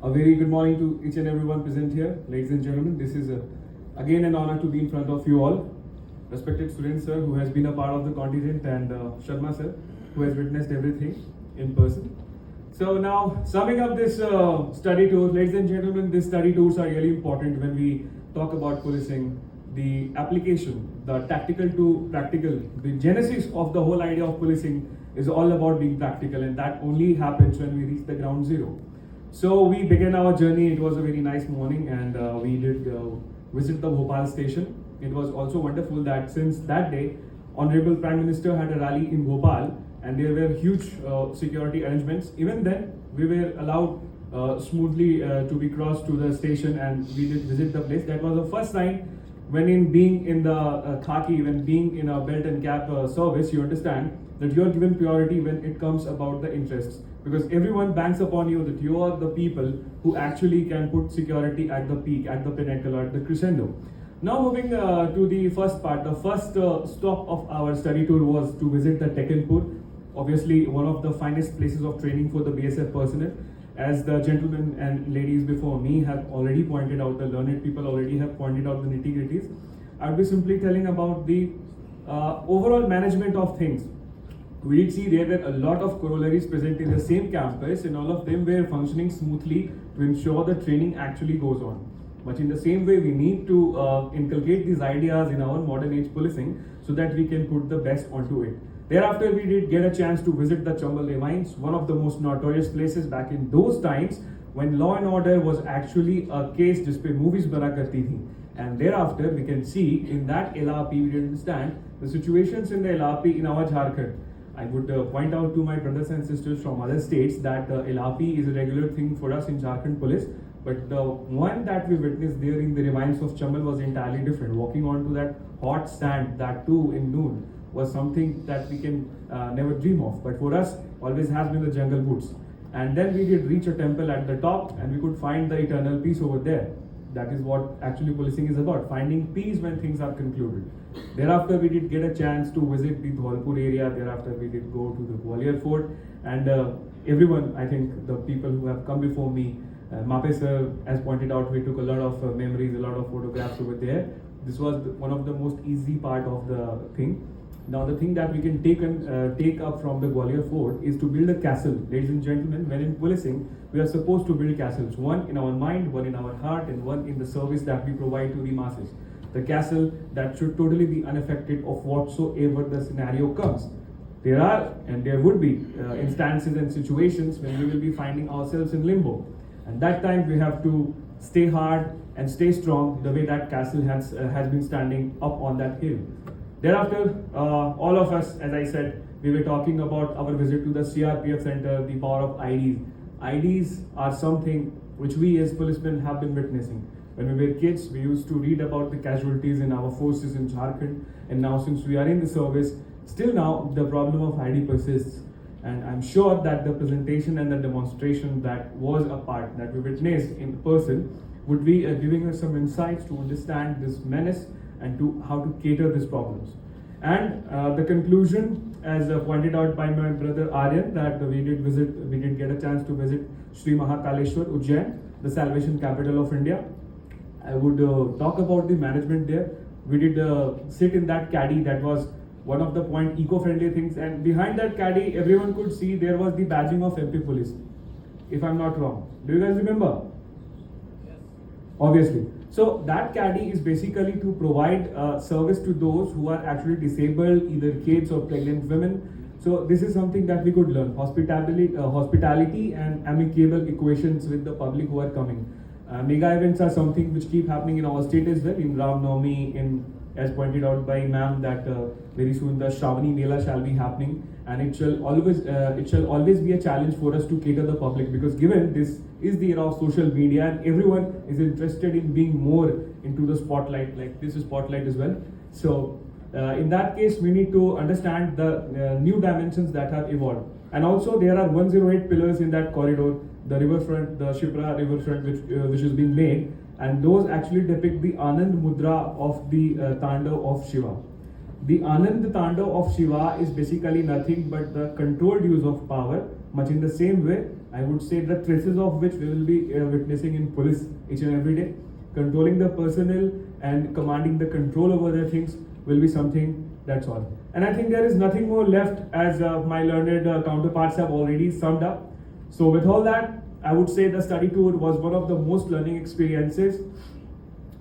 A very good morning to each and everyone present here. Ladies and gentlemen, this is again an honor to be in front of you all. Respected students, sir, who has been a part of the contingent, and Sharma, sir, who has witnessed everything in person. So now, summing up this study tour, ladies and gentlemen, these study tours are really important when we talk about policing. The application, the tactical to practical, the genesis of the whole idea of policing is all about being practical, and that only happens when we reach the ground zero. So we began our journey. It was a very nice morning, and we did visit the Bhopal station. It was also wonderful that since that day, Honorable Prime Minister had a rally in Bhopal, and there were huge security arrangements. Even then, we were allowed smoothly to be crossed to the station, and we did visit the place. That was the first time when in being in the khaki, when being in a belt and cap service, you understand that you are given priority when it comes about the interests, because everyone banks upon you that you are the people who actually can put security at the peak, at the pinnacle, or at the crescendo. Now moving to the first part, the first stop of our study tour was to visit the Tekkenpur, obviously one of the finest places of training for the BSF personnel. As the gentlemen and ladies before me have already pointed out, the learned people already have pointed out the nitty-gritties. I'll be simply telling about the overall management of things. We did see there were a lot of corollaries present in the same campus, and all of them were functioning smoothly to ensure the training actually goes on. But in the same way, we need to inculcate these ideas in our modern age policing so that we can put the best onto it. Thereafter, we did get a chance to visit the Chambal Mines, one of the most notorious places back in those times when law and order was actually a case जिस पे movies बना करती थी. And thereafter, we can see in that Elapi, we understand the situations in the Elapi in our Jharkhand. I would point out to my brothers and sisters from other states that Elapi is a regular thing for us in Jharkhand police. But the one that we witnessed there in the remines of Chambal was entirely different. Walking onto that hot sand, that too in noon, was something that we can never dream of. But for us, always has been the jungle boots. And then we did reach a temple at the top, and we could find the eternal peace over there. That is what actually policing is about, finding peace when things are concluded. Thereafter, we did get a chance to visit the Dholpur area. Thereafter, we did go to the Gwalior Fort. And everyone, I think the people who have come before me, Mape sir has pointed out, we took a lot of memories, a lot of photographs over there. This was one of the most easy part of the thing. Now the thing that we can take up from the Gwalior Fort is to build a castle. Ladies and gentlemen, when in policing, we are supposed to build castles. One in our mind, one in our heart, and one in the service that we provide to the masses. The castle that should totally be unaffected of whatsoever the scenario comes. There are and there would be instances and situations when we will be finding ourselves in limbo. And that time we have to stay hard and stay strong the way that castle has been standing up on that hill. Thereafter, all of us, as I said, we were talking about our visit to the CRPF center, the power of IDs. IDs are something which we as policemen have been witnessing. When we were kids, we used to read about the casualties in our forces in Jharkhand, and now since we are in the service, still now the problem of ID persists. And I'm sure that the presentation and the demonstration that was a part that we witnessed in person would be giving us some insights to understand this menace and to how to cater these problems. And the conclusion, as pointed out by my brother Aryan, that we did get a chance to visit Sri Mahakaleshwar, Ujjain, the salvation capital of India. I would talk about the management there. We did sit in that caddy. That was one of the point eco-friendly things, and behind that caddy, everyone could see there was the badging of MP police, if I'm not wrong. Do you guys remember? Yes. Obviously. So that caddy is basically to provide service to those who are actually disabled, either kids or pregnant women. So this is something that we could learn: hospitality and amicable equations with the public who are coming. Mega events are something which keep happening in our state as well. In Ram Navami, as pointed out by ma'am, that very soon the Shravani Mela shall be happening, and it shall always be a challenge for us to cater the public, because given this is the era of social media and everyone is interested in being more into the spotlight, like this is spotlight as well. So in that case, we need to understand the new dimensions that have evolved. And also there are 108 pillars in that corridor, the riverfront, the Shipra riverfront, which is being made, and those actually depict the Anand Mudra of the Tandav of Shiva. The Anand Tandav of Shiva is basically nothing but the controlled use of power, much in the same way I would say the traces of which we will be witnessing in police each and every day. Controlling the personnel and commanding the control over their things will be something, that's all. And I think there is nothing more left, as my learned counterparts have already summed up. So with all that, I would say the study tour was one of the most learning experiences.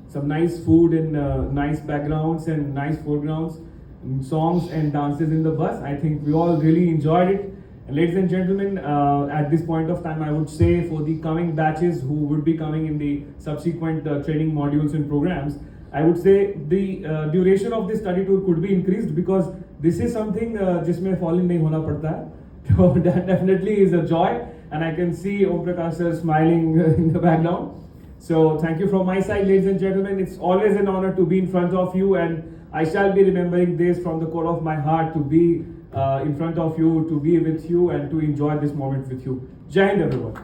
Some nice food and nice backgrounds and nice foregrounds, and songs and dances in the bus. I think we all really enjoyed it. And ladies and gentlemen, at this point of time, I would say for the coming batches who would be coming in the subsequent training modules and programs, I would say the duration of this study tour could be increased, because this is something जिसमें fall in नहीं होना पड़ता है. So that definitely is a joy, and I can see Om Prakash sir smiling in the background. So thank you from my side, ladies and gentlemen. It's always an honor to be in front of you, and I shall be remembering this from the core of my heart, to be in front of you, to be with you, and to enjoy this moment with you. Jai Hind, everyone.